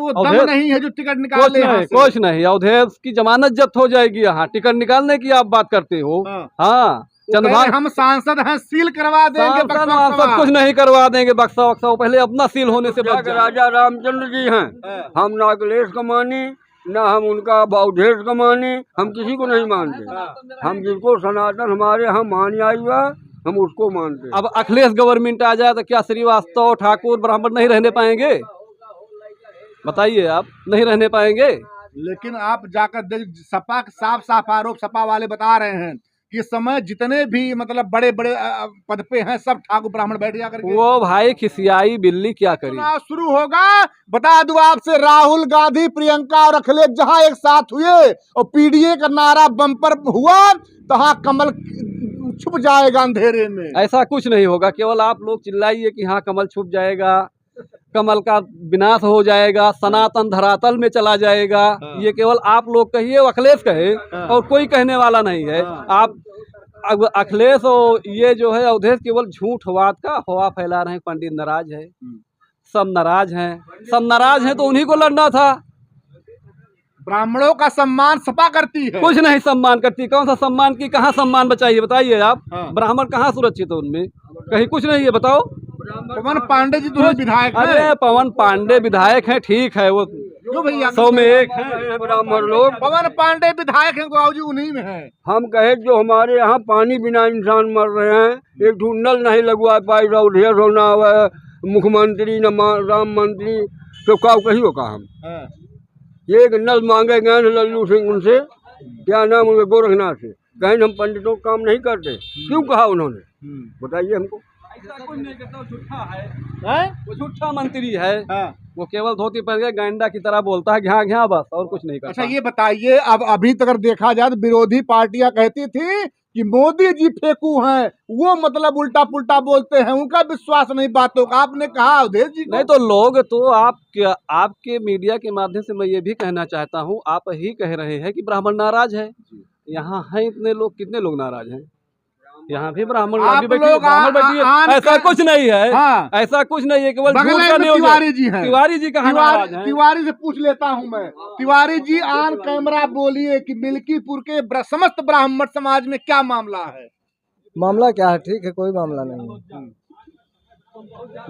वो दम नहीं है जो टिकट निकाल ले यहाँ से। कुछ नहीं, अवधेश की जमानत जब्त हो जाएगी यहाँ, टिकट निकालने की आप बात करते हो। हाँ चंद्रभान, हम सांसद हैं, सील करवा देंगे, सब कुछ नहीं करवा देंगे, बक्सा वक्सा पहले अपना सील होने से बच जाए। राजा रामचंद्र जी हैं, हम ना अखिलेश को माने ना हम उनका अवधेश को माने, हम किसी को नहीं मानते। हम जिनको सनातन हमारे यहाँ मान आई हुआ हम उसको मानते। अब अखिलेश गवर्नमेंट आ जाए तो क्या श्रीवास्तव ठाकुर ब्राह्मण नहीं रहने पाएंगे? बताइए, आप नहीं रहने पाएंगे। लेकिन आप जाकर सपा साफ साफ आरोप सपा वाले बता रहे हैं कि इस समय जितने भी मतलब बड़े बड़े पद पे हैं सब ठाकुर ब्राह्मण बैठ जा करके। वो भाई खिसियाई बिल्ली क्या करी। चुनाव शुरू होगा, बता दूं आपसे, राहुल गांधी प्रियंका और अखिलेश जहां एक साथ हुए और पीडीए का नारा बम्पर हुआ तहां कमल छुप जाएगा अंधेरे में। ऐसा कुछ नहीं होगा, केवल आप लोग चिल्लाइए कि हाँ कमल छुप जाएगा, कमल का विनाश हो जाएगा, सनातन धरातल में चला जाएगा। ये केवल आप लोग कहिए, अखिलेश कहे और कोई कहने वाला नहीं है। आप अखिलेश और ये जो है अवधेश केवल झूठवाद का हवा फैला रहे हैं। पंडित नाराज है, सब नाराज हैं, सब नाराज हैं तो उन्हीं को लड़ना था। ब्राह्मणों का सम्मान सपा करती है, कुछ नहीं सम्मान करती। कौन सा सम्मान की, कहाँ सम्मान बचाइए बताइए आप। ब्राह्मण कहाँ सुरक्षित है उनमें? कहीं कुछ नहीं है, बताओ। पवन पांडे जी तो विधायक हैं। अरे पवन पांडे विधायक हैं, ठीक है, वो भैया 100 में 1 है ब्राह्मण लोग। पवन पांडे विधायक हैं, बाबूजी उन्हीं में है। हम कहे जो हमारे यहाँ पानी बिना इंसान मर रहे हैं, एक नल नहीं लगवा पाए, अवधेश होना हुआ मुख्यमंत्री न राम मंत्री, तो का कही होगा। हम एक नल मांगे गए लल्लू सिंह उनसे, क्या नाम उनके, गोरखनाथ से, कहीं हम पंडितों का काम नहीं करते। क्यों कहा उन्होंने, बताइए हमको। ऐसा कुछ नहीं करता, झूठा है, वो झूठा मंत्री है। वो केवल धोती पहन के गैंडा की तरह बोलता है घ्या घ्या, बस और कुछ नहीं करता। अच्छा ये बताइए, अब अभी तक अगर देखा जाए तो विरोधी पार्टियां कहती थी कि मोदी जी फेंकू हैं, वो मतलब उल्टा पुल्टा बोलते हैं, उनका विश्वास नहीं बातों का। आपने कहा अवधेश जी नहीं तो लोग तो आपके मीडिया के माध्यम से मैं ये भी कहना चाहता हूँ, आप ही कह रहे हैं कि ब्राह्मण नाराज है। यहाँ हैं इतने लोग, कितने लोग नाराज हैं? यहाँ भी ब्राह्मण बैठी, ऐसा कुछ नहीं है। ऐसा कुछ नहीं है, केवल तिवारी जी हैं। तिवारी जी कहाँ नाराज हैं? तिवारी से पूछ लेता हूँ मैं। तिवारी जी ऑन कैमरा बोलिए कि मिल्कीपुर के समस्त ब्राह्मण समाज में क्या मामला है? मामला क्या है? ठीक है, कोई मामला नहीं है,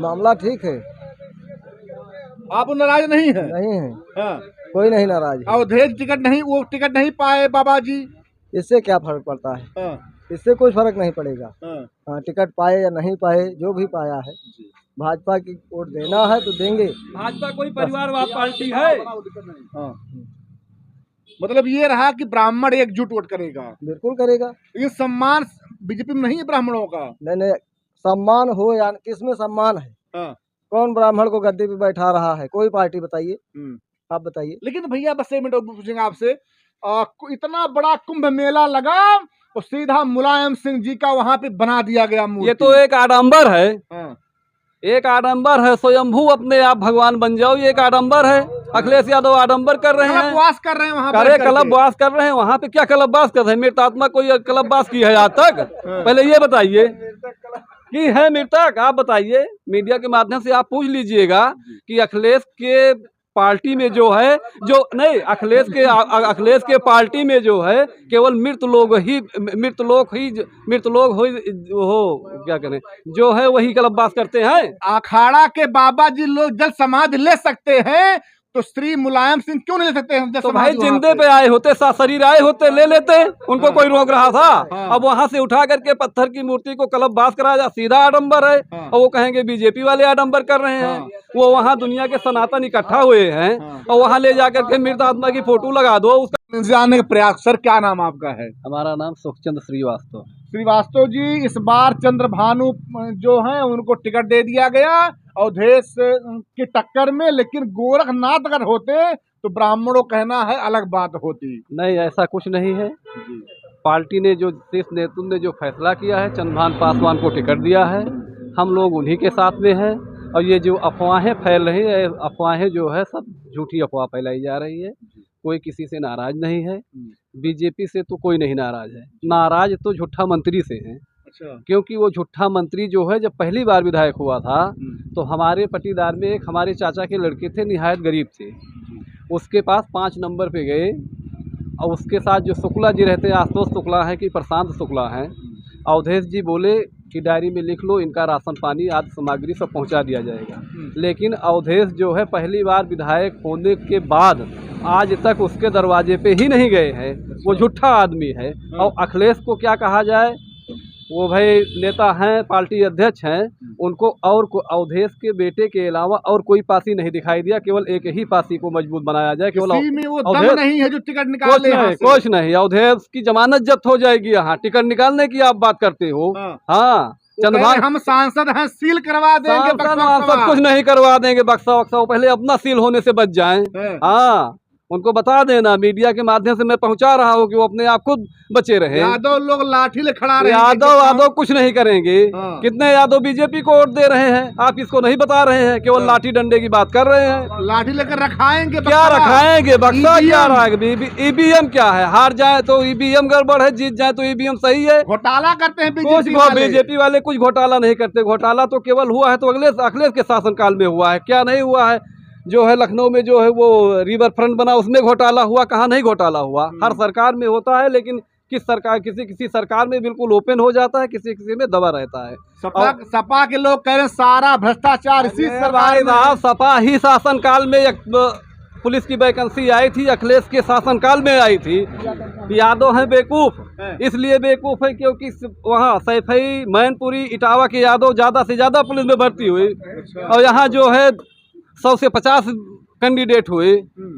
मामला ठीक है। आप नाराज नहीं है? नहीं है, कोई नहीं नाराज है। अवधेश टिकट नहीं, वो टिकट नहीं पाए बाबा जी, इससे क्या फर्क पड़ता है? इससे कोई फर्क नहीं पड़ेगा। हाँ, टिकट पाए या नहीं पाए, जो भी पाया है, भाजपा की वोट देना है तो देंगे। भाजपा कोई परिवारवाद पार्टी है? मतलब ये रहा कि ब्राह्मण एकजुट वोट करेगा। बिल्कुल करेगा। ये सम्मान बीजेपी में नहीं है ब्राह्मणों का? नहीं, सम्मान हो या किसमें सम्मान है? कौन ब्राह्मण को गद्दी पे बैठा रहा है? कोई पार्टी बताइए, आप बताइए। लेकिन भैया बस 1 मिनट पूछेंगे आपसे, इतना बड़ा कुंभ मेला लगा और सीधा मुलायम सिंह जी का वहाँ पे बना दिया गया मूर्ति। ये तो एक आडंबर है, एक आडंबर है। स्वयंभू अपने आप भगवान बन जाओ, ये एक आडंबर है। अखिलेश यादव आडंबर कर रहे हैं, कलपवास कर रहे हैं वहाँ पे, कलपवास कर रहे हैं। वहाँ पे क्या कलपवास कर रहे हैं? मृतात्मा कोई कलपवास की है आज तक? पहले ये बताइए कि है मृतक। आप बताइए, मीडिया के माध्यम से आप पूछ लीजिएगा कि अखिलेश के पार्टी में जो है, जो नहीं, अखिलेश के पार्टी में जो है केवल मृत लोग हो क्या करें, जो है वही कलपवास करते हैं। अखाड़ा के बाबा जी लोग जल समाधि ले सकते हैं तो श्री मुलायम सिंह क्यों नहीं ले सकते हैं? तो भाई जिंदे पे आए होते, शरीर आए होते, ले लेते, उनको कोई रोक रहा था? अब वहां से उठा करके पत्थर की मूर्ति को कलपवास कराया जा, सीधा आडंबर है। और वो कहेंगे बीजेपी वाले आडंबर कर रहे हैं। वो वहाँ दुनिया के सनातन इकट्ठा हुए हैं और वहाँ ले जाकर के मृत आत्मा की फोटो लगा दो, उसका जाने का प्रयास। सर क्या नाम आपका है? हमारा नाम सुखचंद श्रीवास्तव। श्रीवास्तव जी, इस बार चंद्रभानु जो हैं उनको टिकट दे दिया गया अवधेश की टक्कर में, लेकिन गोरखनाथ अगर होते तो ब्राह्मणों कहना है अलग बात होती। नहीं, ऐसा कुछ नहीं है। पार्टी ने जो शीर्ष नेतृत्व ने जो फैसला किया है, चंद्रभान पासवान को टिकट दिया है, हम लोग उन्हीं के साथ में हैं। और ये जो अफवाहें फैल रही है, अफवाहें जो है सब झूठी अफवाह फैलाई जा रही है। कोई किसी से नाराज नहीं है, बीजेपी से तो कोई नहीं नाराज है, नाराज तो झूठा मंत्री से है। अच्छा। क्योंकि वो झूठा मंत्री जो है, जब पहली बार विधायक हुआ था तो हमारे पटीदार में एक हमारे चाचा के लड़के थे, निहायत गरीब थे, उसके पास 5 नंबर पे गए और उसके साथ जो शुक्ला जी रहते हैं, आशुतोष शुक्ला हैं कि प्रशांत शुक्ला हैं, अवधेश जी बोले कि डायरी में लिख लो, इनका राशन पानी आदि सामग्री सब पहुंचा दिया जाएगा। लेकिन अवधेश जो है पहली बार विधायक होने के बाद आज तक उसके दरवाजे पे ही नहीं गए हैं। वो झूठा आदमी है। और अखिलेश को क्या कहा जाए, वो भाई नेता हैं, पार्टी अध्यक्ष हैं, उनको और अवधेश के बेटे के अलावा और कोई पार्टी नहीं दिखाई दिया, केवल एक ही पार्टी को मजबूत बनाया जाए। केवल किसी में वो दम नहीं है जो टिकट निकाल ले यहाँ से। कुछ नहीं, अवधेश की जमानत जब्त हो जाएगी। यहाँ टिकट निकालने की आप बात करते हो। हाँ, चंद्रभान हम सांसद हैं, सील करवा देंगे, सब कुछ नहीं करवा देंगे, बक्सा वक्सा पहले अपना सील होने से बच जाएं। हाँ, उनको बता देना, मीडिया के माध्यम से मैं पहुंचा रहा हूं कि वो अपने आप खुद बचे रहे। यादव लोग लाठी ले खड़ा रहे हैं। यादव कुछ नहीं करेंगे। कितने यादव बीजेपी को वोट दे रहे हैं, आप इसको नहीं बता रहे हैं, केवल लाठी डंडे की बात कर रहे हैं। लाठी लेकर रखाएंगे, क्या रखाएंगे, बक्सा क्या रखेंगे, ईवीएम क्या है, हार जाए तो ईवीएम गड़बड़ है, जीत जाए तो ईवीएम सही है। घोटाला करते हैं बीजेपी वाले, कुछ घोटाला नहीं करते। घोटाला तो केवल हुआ है तो अखिलेश के शासनकाल में हुआ है, क्या नहीं हुआ है। जो है लखनऊ में जो है वो रिवर फ्रंट बना, उसमें घोटाला हुआ, कहाँ नहीं घोटाला हुआ। हर सरकार में होता है, लेकिन किसी सरकार में बिल्कुल ओपन हो जाता है, किसी में दबा रहता है। सपा के लोग कह रहे हैं सारा भ्रष्टाचार इसी सरकार में। सपा ही शासनकाल में एक पुलिस की वैकेंसी आई थी, अखिलेश के शासनकाल में आई थी। यादव हैं बेवकूफ, इसलिए बेवकूफ है क्योंकि वहाँ सैफई, मैनपुरी, इटावा के यादव ज्यादा से ज्यादा पुलिस में भर्ती हुए और यहाँ जो है 100 से 50 कैंडिडेट हुए।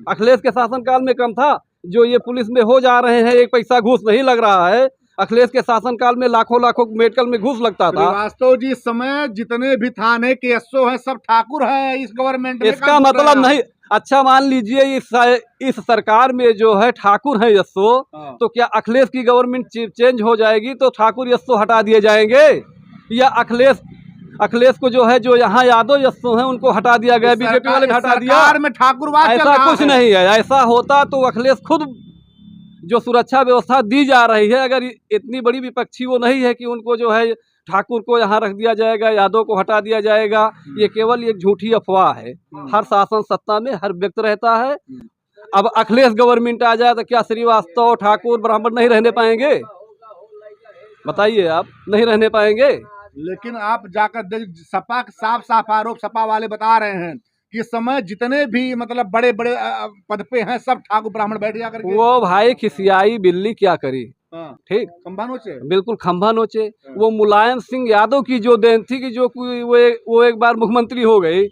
अखिलेश के शासनकाल में कम था, जो ये पुलिस में हो जा रहे हैं, एक पैसा घूस नहीं लग रहा है। अखिलेश के शासनकाल में लाखों मेडिकल में घूस लगता था। वास्तव जी, इस समय जितने भी थाने के एसओ हैं सब ठाकुर हैं इस गवर्नमेंट में। इसका मतलब नहीं, अच्छा मान लीजिए इस सरकार में जो है ठाकुर है एसओ, तो क्या अखिलेश की गवर्नमेंट चेंज हो जाएगी तो ठाकुर एसओ हटा दिए जाएंगे, या अखिलेश को जो है, जो यहाँ यादव यस्सो हैं उनको हटा दिया गया, बीजेपी वाले हटा दिया। में ठाकुरवाद ऐसा कुछ नहीं है। ऐसा होता तो अखिलेश खुद जो सुरक्षा व्यवस्था दी जा रही है, अगर इतनी बड़ी विपक्षी वो नहीं है कि उनको जो है ठाकुर को यहाँ रख दिया जाएगा, यादव को हटा दिया जाएगा। ये केवल एक झूठी अफवाह है। हर शासन सत्ता में हर व्यक्ति रहता है। अब अखिलेश गवर्नमेंट आ जाए तो क्या श्रीवास्तव, ठाकुर, ब्राह्मण नहीं रहने पाएंगे? बताइए, आप नहीं रहने पाएंगे। लेकिन आप जाकर सपा साफ आरोप सपा वाले बता रहे हैं कि इस समय जितने भी मतलब बड़े बड़े पद पे हैं सब ठाकुर ब्राह्मण बैठ जा करके। वो भाई खिसियाई बिल्ली क्या करी, ठीक, खंभा नोचे, बिल्कुल खंभा नोचे। वो मुलायम सिंह यादव की जो देन थी कि जो वो एक बार मुख्यमंत्री हो गई,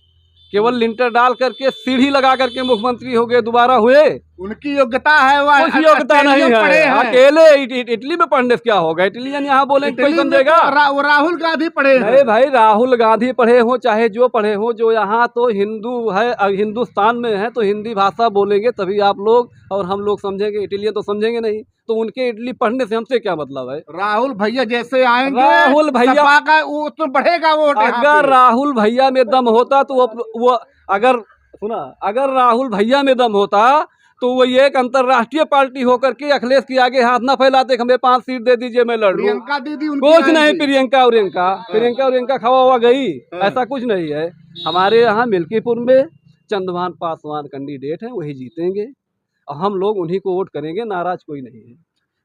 केवल लिंटर डाल करके, सीढ़ी लगा करके मुख्यमंत्री हो गए, दोबारा हुए। उनकी योग्यता है, वो योग्यता नहीं है। अकेले इटली में पढ़ने से क्या होगा, इटलियन यहाँ बोले कोई समझेगा। वो राहुल गांधी पढ़े हैं। नहीं भाई, राहुल गांधी पढ़े हो चाहे जो पढ़े हो, जो यहाँ तो हिंदू है, हिंदुस्तान में है तो हिंदी भाषा बोलेंगे तभी आप लोग और हम लोग समझेंगे, इटलियन तो समझेंगे नहीं। तो उनके इटली पढ़ने से हमसे क्या मतलब है। राहुल भैया जैसे आएंगे, राहुल भैया का वो तो बढ़ेगा वोट। अगर राहुल भैया में दम होता तो वो अगर राहुल भैया में दम होता तो वो एक अंतर्राष्ट्रीय पार्टी होकर के अखिलेश के आगे हाथ ना फैलाते, हमें 5 सीट दे दीजिए मैं लड़ लूं। प्रियंका दीदी कुछ नहीं, प्रियंका खवा हुआ गई, ऐसा कुछ नहीं है। हमारे यहाँ मिल्कीपुर में चंद्रभान पासवान कैंडिडेट हैं, वही जीतेंगे और हम लोग उन्हीं को वोट करेंगे, नाराज कोई नहीं है।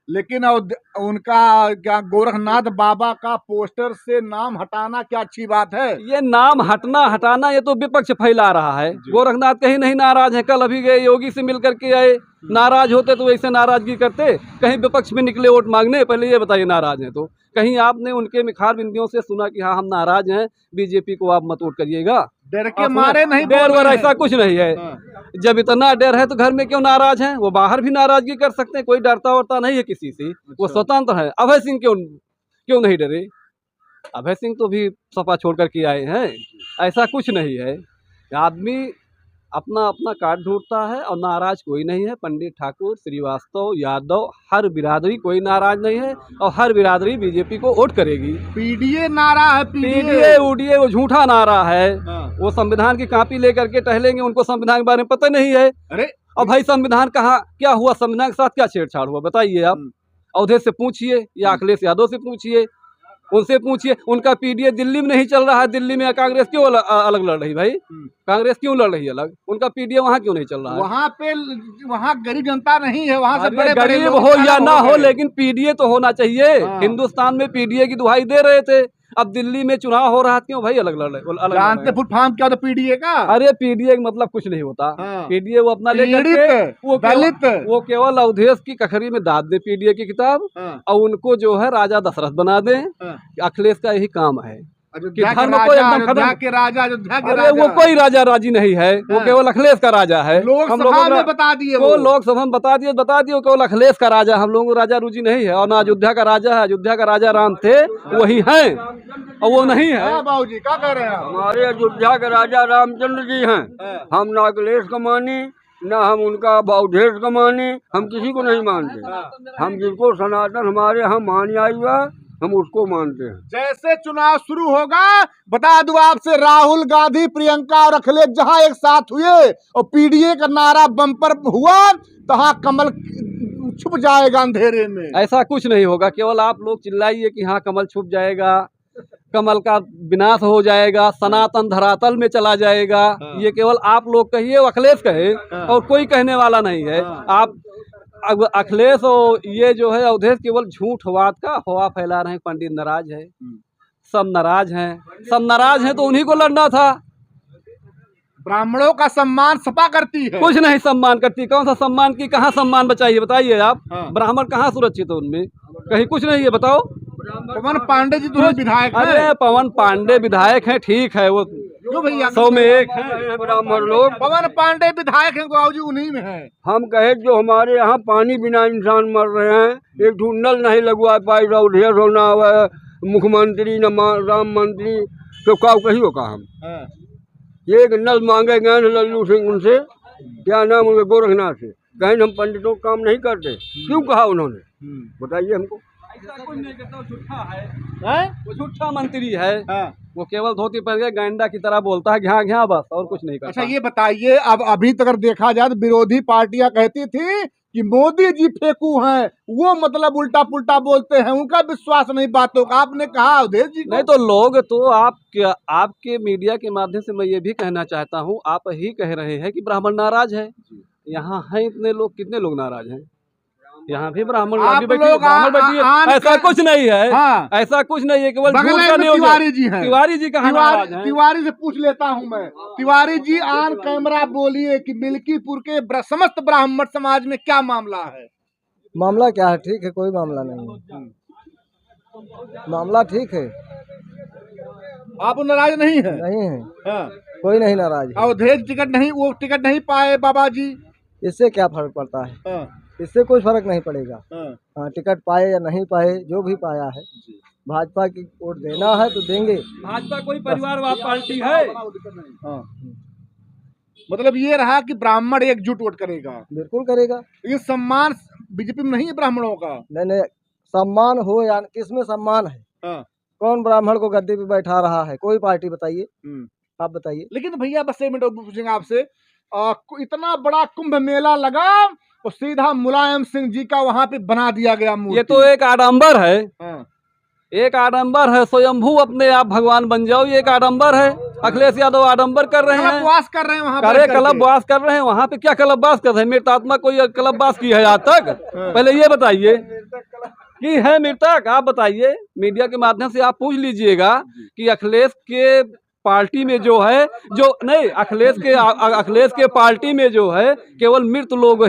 लेकिन उनका क्या गोरखनाथ बाबा का पोस्टर से नाम हटाना क्या अच्छी बात है? ये नाम हटाना ये तो विपक्ष फैला रहा है। गोरखनाथ कहीं नहीं नाराज है, कल अभी गए योगी से मिल करके आए। नाराज होते तो ऐसे नाराजगी करते, कहीं विपक्ष में निकले वोट मांगने। पहले ये बताइए, नाराज हैं तो कहीं आपने उनके मिखार बिंदियों से सुना कि हाँ हम नाराज हैं, बीजेपी को आप मत वोट करिएगा? डर के मारे नहीं, डर ऐसा कुछ नहीं है। जब इतना डर है तो घर में क्यों नाराज हैं? वो बाहर भी नाराजगी कर सकते हैं, कोई डरता वरता नहीं है किसी से। वो स्वतंत्र है। अभय सिंह क्यों नहीं डरे? अभय सिंह तो भी सपा छोड़ करके आए हैं, ऐसा कुछ नहीं है। आदमी अपना अपना कार्ड ढूंढता है और नाराज कोई नहीं है। पंडित, ठाकुर, श्रीवास्तव, यादव, हर बिरादरी कोई नाराज नहीं है और हर बिरादरी बीजेपी को वोट करेगी। पीडीए नारा है, पीडीए उडीए वो झूठा नारा है। वो संविधान की कॉपी लेकर के टहलेंगे, उनको संविधान के बारे में पता नहीं है। अरे और भाई संविधान कहाँ क्या हुआ, संविधान के साथ क्या छेड़छाड़ हुआ, बताइए आप। अवधेश से पूछिए या अखिलेश यादव से पूछिए। उनसे पूछिए, उनका पीडीए दिल्ली में नहीं चल रहा है, दिल्ली में कांग्रेस क्यों अलग लड़ रही भाई? कांग्रेस क्यों लड़ रही है अलग? उनका पीडीए वहाँ क्यों नहीं चल रहा है? वहाँ गरीब जनता नहीं है, वहाँ से बड़े बड़े गरीब हो या ना हो, लेकिन पीडीए तो होना चाहिए। हिंदुस्तान में पीडीए की दुहाई दे रहे थे, अब दिल्ली में चुनाव हो रहा है, क्यों भाई अलग लड़ रहे? जानते फुल फॉर्म क्या होता पीडीए का? अरे पीडीए का मतलब कुछ नहीं होता। पीडीए वो अपना लेकर के वो केवल अवधेश की कखरी में दाद दे पीडीए की किताब, और उनको जो है राजा दशरथ बना दे। अखिलेश का यही काम है कि धर्म को एकदम खत्म के राजा, अयोध्या के अरे राजा। वो कोई राजा राजी नहीं है, वो केवल अखिलेश का राजा है। हम लोगों में बता दिए, वो लोकसभा में बता दिए केवल अखिलेश का राजा, हम लोगों को राजा रुचि नहीं है। और ना अयोध्या का राजा है, अयोध्या का राजा राम थे, वही हैं, और वो नहीं है। बाबूजी क्या कह रहे हैं? हमारे अयोध्या के राजा रामचंद्र जी हैं। हम ना अखिलेश को माने, ना हम उनका अवधेश को माने, हम किसी को नहीं मानते। हम जिनको सनातन हमारे यहाँ मान आई हुआ, हम उसको मानते हैं। जैसे चुनाव शुरू होगा, बता दूं आपसे, राहुल गांधी, प्रियंका और अखिलेश जहां एक साथ हुए और पीडीए का नारा बम्पर हुआ, तहां कमल छुप जाएगा अंधेरे में। ऐसा कुछ नहीं होगा, केवल आप लोग चिल्लाइए कि हाँ कमल छुप जाएगा, कमल का विनाश हो जाएगा, सनातन धरातल में चला जाएगा। ये केवल आप लोग कहिए, अखिलेश कहे, और कोई कहने वाला नहीं है। आप अखिलेश और ये जो है अवधेश केवल झूठवाद का हवा फैला रहे हैं। पंडित नाराज है, सब नाराज हैं, सब नाराज हैं, तो उन्हीं को लड़ना था। ब्राह्मणों का सम्मान सपा करती है, कुछ नहीं सम्मान करती। कौन सा सम्मान की, कहाँ सम्मान बचाइए बताइए आप? ब्राह्मण कहाँ सुरक्षित है उनमें? कहीं कुछ नहीं है, बताओ। पवन पांडे जी तो विधायक हैं। अरे पवन पांडे विधायक हैं, ठीक है, वो क्यों भैया 100 में 1 है ब्राह्मण लोग। पवन पांडे विधायक हैं, बाबूजी उन्हीं में है। हम कहे जो हमारे यहाँ पानी बिना इंसान मर रहे हैं, एक ठो नल नहीं लगवा पाई, ढेर होना हुआ, मुख्यमंत्री न राम मंत्री, तो का कहियो का हम एक नल मांगे गए लल्लू सिंह उनसे, क्या नाम उनके, गोरखनाथ से, कहें हम पंडितों का काम नहीं करते। क्यों कहा उन्होंने, बताइए हमको। ऐसा कुछ नहीं करता, झूठा है, वो झूठा मंत्री है। वो केवल धोती पहन के गांडा की तरह बोलता है घ्या घ्या, बस, और कुछ नहीं करता। अच्छा ये बताइए, अब अभी तक अगर देखा जाए तो विरोधी पार्टियां कहती थी कि मोदी जी फेंकू हैं, वो मतलब उल्टा पुल्टा बोलते हैं, उनका विश्वास नहीं बातों का। आपने कहा अवधेश जी नहीं तो लोग तो आपके मीडिया के माध्यम से मैं ये भी कहना चाहता हूँ, आप ही कह रहे हैं कि ब्राह्मण नाराज है। यहाँ हैं इतने लोग, कितने लोग नाराज हैं? यहाँ भी ब्राह्मण बैठिए, ऐसा कुछ नहीं है। ऐसा कुछ नहीं है, केवल तिवारी जी हैं। तिवारी जी कहाँ नाराज हैं? तिवारी से पूछ लेता हूँ मैं। तिवारी जी ऑन कैमरा बोलिए कि मिल्कीपुर के समस्त ब्राह्मण समाज में क्या मामला है? मामला क्या है? ठीक है, कोई मामला नहीं है, मामला ठीक है। आप नाराज नहीं है? नहीं है, कोई नहीं नाराज है। अवधेश वो टिकट नहीं पाए बाबा जी, इससे क्या फर्क पड़ता है? इससे कोई फर्क नहीं पड़ेगा। हाँ, टिकट पाए या नहीं पाए, जो भी पाया है, भाजपा की वोट देना है तो देंगे। भाजपा कोई परिवारवाद पार्टी है? मतलब ये रहा कि ब्राह्मण एकजुट वोट करेगा। बिल्कुल करेगा। ये सम्मान बीजेपी में नहीं है ब्राह्मणों का? नहीं, सम्मान हो या किसमें सम्मान है? कौन ब्राह्मण को गद्दी पे बैठा रहा है? कोई पार्टी बताइए, आप बताइए। लेकिन भैया बस 1 मिनट पूछेंगे आपसे, इतना बड़ा कुंभ मेला लगा और सीधा मुलायम सिंह जी का वहाँ पे बना दिया गया मूर्ति। ये तो एक आडंबर है, एक आडंबर है। स्वयंभू अपने आप भगवान बन जाओ, ये एक आडंबर है। अखिलेश यादव आडंबर कर रहे हैं, कलपवास कर रहे हैं वहाँ, अरे कलपवास कर रहे हैं वहाँ पे। क्या कलपवास कर रहे हैं? मृतात्मा कोई कलपवास की है आज तक? पहले ये बताइए कि है मृतक, आप बताइए। मीडिया के माध्यम से आप पूछ लीजिएगा कि अखिलेश के पार्टी में जो है, जो नहीं, अखिलेश के पार्टी में जो है केवल मृत लोग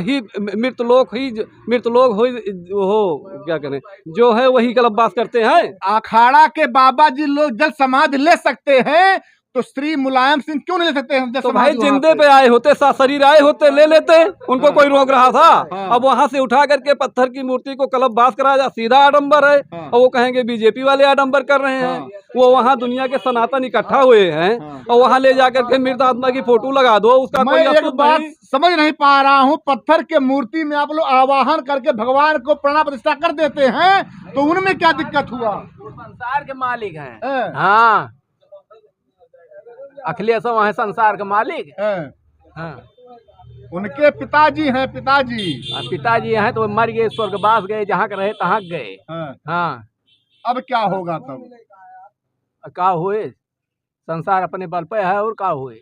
हो क्या करें, जो है वही कलपवास करते हैं। अखाड़ा के बाबा जी लोग जल समाधि ले सकते हैं, तो श्री मुलायम सिंह क्यों नहीं ले सकते हैं? तो भाई जिंदे पे आए होते, शरीर आए होते, ले लेते, उनको कोई रोक रहा था? अब वहां से उठा करके पत्थर की मूर्ति को कलपवास कराया जा, सीधा आडंबर है। और वो कहेंगे बीजेपी वाले आडंबर कर रहे हैं। वो वहाँ दुनिया के सनातन इकट्ठा हुए हैं और वहाँ ले जाकर के मृत आत्मा की फोटो लगा दो, उसका मैं एक बात समझ नहीं पा रहा हूँ। पत्थर के मूर्ति में आप लोग आवाहन करके भगवान को प्राण प्रतिष्ठा कर देते हैं, तो उनमें क्या दिक्कत हुआ? संसार के मालिक हैं। हाँ, अखिलेश वहाँ संसार के मालिक। हाँ, उनके पिताजी हैं, पिताजी हैं तो मर गए, स्वर्गवास गए, जहाँ के रहे तहाँ गए। हाँ, अब क्या होगा तब? का हुए संसार अपने बल पे है और का हुए।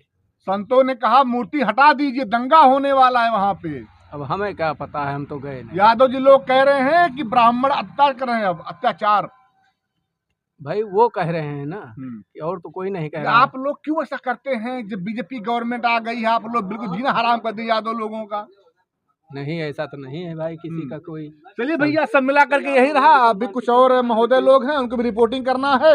संतों ने कहा मूर्ति हटा दीजिए, दंगा होने वाला है वहां पे। अब हमें क्या पता है, हम तो गए नहीं। यादव जी लोग कह रहे हैं कि ब्राह्मण अत्याचार कर रहे हैं, अब अत्याचार। भाई वो कह रहे हैं ना, कि और तो कोई नहीं कह रहा। आप लोग क्यों ऐसा करते हैं? जब बीजेपी गवर्नमेंट आ गई है आप लोग बिल्कुल जीना हराम कर दिया यादव लोगों का। नहीं, ऐसा तो नहीं है भाई किसी का कोई। चलिए भैया, सब मिला करके यही रहा। अभी कुछ और महोदय लोग हैं, उनको भी रिपोर्टिंग करना है,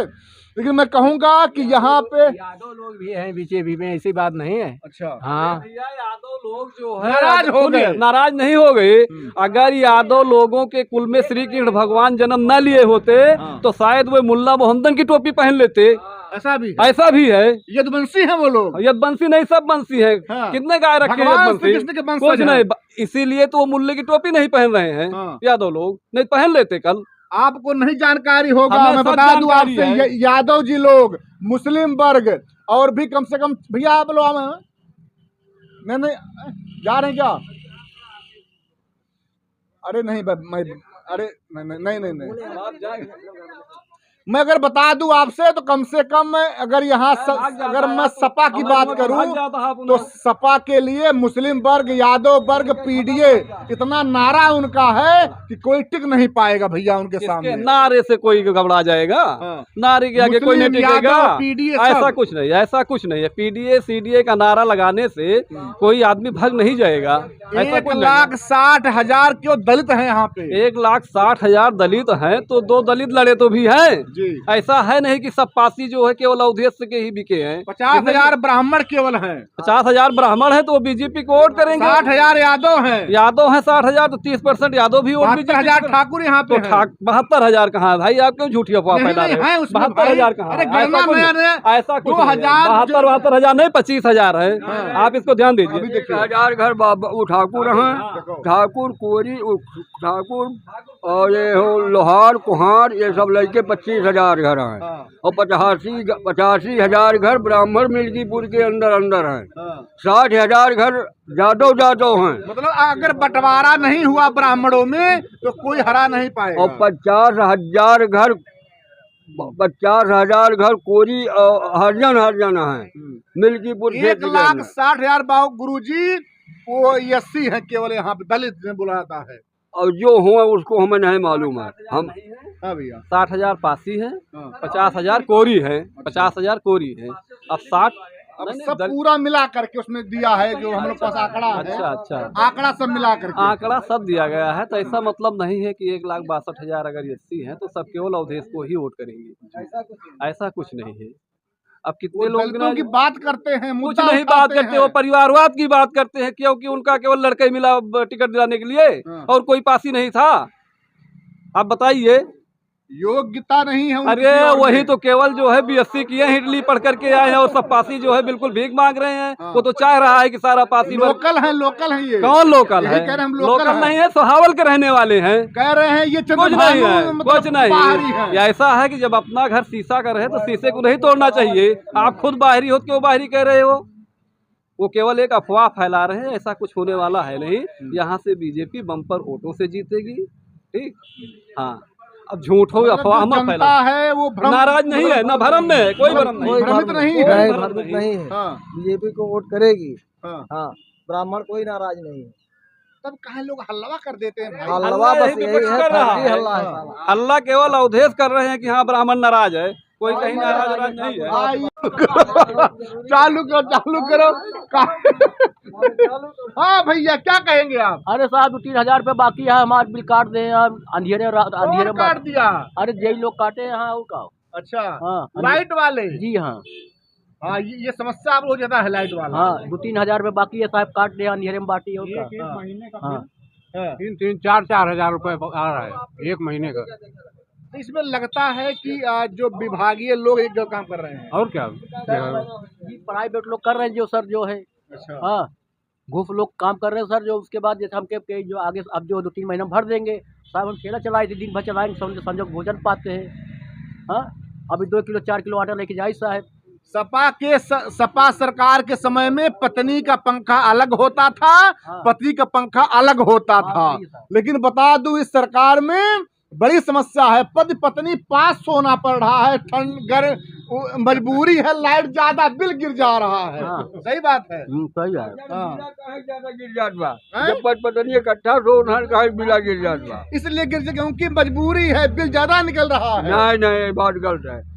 लेकिन मैं कहूंगा कि यहाँ पे यादव लोग भी हैं बीजेपी में, ऐसी बात नहीं है। अच्छा, हाँ, यादव लोग जो है नाराज हो गए। नाराज नहीं हो गए। अगर यादव लोगों के कुल में श्री कृष्ण भगवान जन्म न लिए होते तो शायद वो मुल्ला मोहम्मदन की टोपी पहन लेते। ऐसा भी ऐसा भी है। यदुवंशी है वो लोग। यदुवंशी नहीं, सब वंशी है। हाँ। कितने गाय रखे हैं भगवान यदुवंशी? श्री कृष्ण के वंशज कुछ हैं। नहीं, इसीलिए तो वो मुल्ले की टोपी नहीं पहन रहे हैं। हाँ। यादव लोग नहीं पहन लेते कल। आपको नहीं जानकारी होगा, हमें मैं सब बता दूं जानकारी आपसे, है। यादव जी लोग, मुस्लिम वर्ग और भी कम से कम, भैया आप लोग नहीं जा रहे हैं क्या? अरे नहीं मैं, अरे नहीं, मैं अगर बता दूं आपसे तो कम से कम अगर यहाँ अगर मैं सपा की बात करूं तो सपा के लिए मुस्लिम वर्ग, यादव वर्ग, पीडीए, इतना नारा उनका है कि कोई टिक नहीं पाएगा भैया उनके सामने। नारे से कोई घबरा जाएगा? हाँ। नारे के आगे कोई नहीं मुस्लिम, टिकेगा। यादव, पीडीए ऐसा सब। कुछ नहीं, ऐसा कुछ नहीं है। पीडीए सीडीए का नारा लगाने से कोई आदमी भाग नहीं जाएगा। ऐसा कुछ नहीं है। 1,60,000 क्यों दलित हैं यहाँ पे? 1,60,000 दलित हैं तो 2 दलित लड़े तो भी हैं। जी। ऐसा है नहीं कि सब पासी जो है केवल उद्देश्य के ही बिके हैं। 50,000 ब्राह्मण केवल हैं। 50,000 ब्राह्मण है तो वो बीजेपी को वोट करेंगे। 60,000 यादव हैं। यादव है 60,000 तो 30% यादव भी वोट 72,000 ठाकुर यहाँ पे तो 72,000 कहाँ है भाई? आप क्यों झूठी अफवाह नहीं, फैला नहीं, रहे है हो? उसमें 72,000 भाई। कहाँ अरे है? गणना ऐसा कुछ में नहीं। है। ऐसा कुछ 2,000 नहीं, 25,000 है। आप इसको ध्यान अभी दीजिए। देखिए। 1000 घर बाबा वो ठाकुर हैं, ठाकुर कोरी ठाकुर और ये हो लोहार कुहार, ये सब लड़के 25,000 घर हैं। और 85,000 घर ब्राह्मण मिल्कीपुर के अंदर हैं। 60,000 घर जादव हैं। मतलब अगर बंटवारा नहीं हुआ ब्राह्मणों में तो कोई हरा नहीं पाएगा। और 50,000 घर कोरी और हरिजन हैं मिल्कीपुर क्षेत्र के अंदर। 1,60,000 बाबू गुरुजी वो एससी है केवल यहाँ पे, दलित ने बुलाता है। और जो हुआ उसको हमें नहीं मालूम है। हम हाँ भैया, 60,000 पासी है, 50,000 कोरी है, 50,000 कोरी है। अब 60 अब सब पूरा मिला करके उसमें दिया है जो हम लोग पास आंकड़ा है। अच्छा आंकड़ा सब मिला करके आंकड़ा सब दिया गया है। तो ऐसा मतलब नहीं है कि 1,62,000 अगर एससी है तो सब केवल अवधेश को ही वोट करेंगे। ऐसा कुछ नहीं है। अब कितने लोग दलितों की बात करते हैं, कुछ मुद्दा नहीं बात उठाते करते, वो हैं। परिवारवाद की बात करते हैं क्योंकि उनका केवल लड़का ही मिला टिकट दिलाने के लिए और कोई पासी नहीं था। आप बताइए, योग्यता नहीं है उनकी अरे और वही में। तो केवल जो है बीएससी किए हैं, इटली पढ़ करके आए हैं और सब पासी जो है बिल्कुल भीख मांग रहे हैं। वो तो चाह रहा है कि सारा पासी लोकल है ये। कौन लोकल है? यही कह रहे हैं हम, लोकल नहीं है, सहावल के रहने वाले हैं। कह रहे हैं ये कुछ नहीं है, मतलब कुछ नहीं बाहरी है। है। ऐसा है कि जब अपना घर शीशा का रहे तो शीशे को नहीं तोड़ना चाहिए। आप खुद बाहरी हो, क्यों बाहरी कह रहे हो? वो केवल एक अफवाह फैला रहे हैं। ऐसा कुछ होने वाला है नहीं। यहाँ से बीजेपी बम्पर वोटों से जीतेगी। ठीक, हाँ। अब झूठ हो अफवाह मत फैला है वो नाराज नहीं है, ना भरम में है, कोई भरम नहीं, भ्रमित नहीं है। भ्रमित नहीं है। हाँ। बीजेपी को वोट करेगी। हाँ। हाँ, ब्राह्मण कोई नाराज नहीं है। तब कहा लोग हल्ला कर देते हैं भाई। हल्ला बस यही यही कुछ है, कर रहा फर्जी है। हल्ला है साला। अल्लाह केवल अवधेश कर रहे हैं कि हाँ ब्राह्मण नाराज है, कोई कहीं नाराज नहीं है। चालू करो हाँ भैया, क्या कहेंगे आप? अरे साहब 2-3 हजार रुपये बाकी है, हमारे बिल काट दे यार। अंधेरे कौन काट दिया? अरे यही लोग काटे हैं। हाँ, और का? अच्छा, हाँ, लाइट वाले। जी हाँ। हाँ, ये समस्या आप लोग ज्यादा है लाइट वाला। हाँ, 2-3 हजार रुपये बाकी है साहब, काट दे अंधेरे में बाटी और का। हाँ, 3-4 रुपए आ रहा है एक महीने का। तो इसमें लगता है कि जो विभागीय लोग एक जगह काम कर रहे हैं। और क्या? जी प्राइवेट लोग कर रहे हैं जो सर जो है। अच्छा। हाँ, घूस लोग काम कर रहे हैं सर। जो उसके बाद जैसे हम के जो आगे अब जो 2-3 महीना भर देंगे साहब। हम ठेला चलाए थे, दिन भर चलाएंगे, संजो भोजन पाते हैं। हाँ, अभी 2 किलो 4 किलो आटा लेके जाए साहब। सपा सरकार के समय में पत्नी का पंखा अलग होता था, पति का पंखा अलग होता था। लेकिन बता दूं इस सरकार में बड़ी समस्या है। पति पत्नी पास सोना पड़ रहा है, ठंड गर्म मजबूरी है, लाइट ज्यादा, बिल गिर जा रहा है। हाँ। सही बात है। सही है। हाँ। ज्यादा गिर जात बा, हैं? जब पत्नी इकट्ठा सोना काहे बिला गिर जात बा। इसलिए गिर क्योंकि मजबूरी है, बिल ज्यादा निकल रहा है। नहीं नहीं, बात गलत है।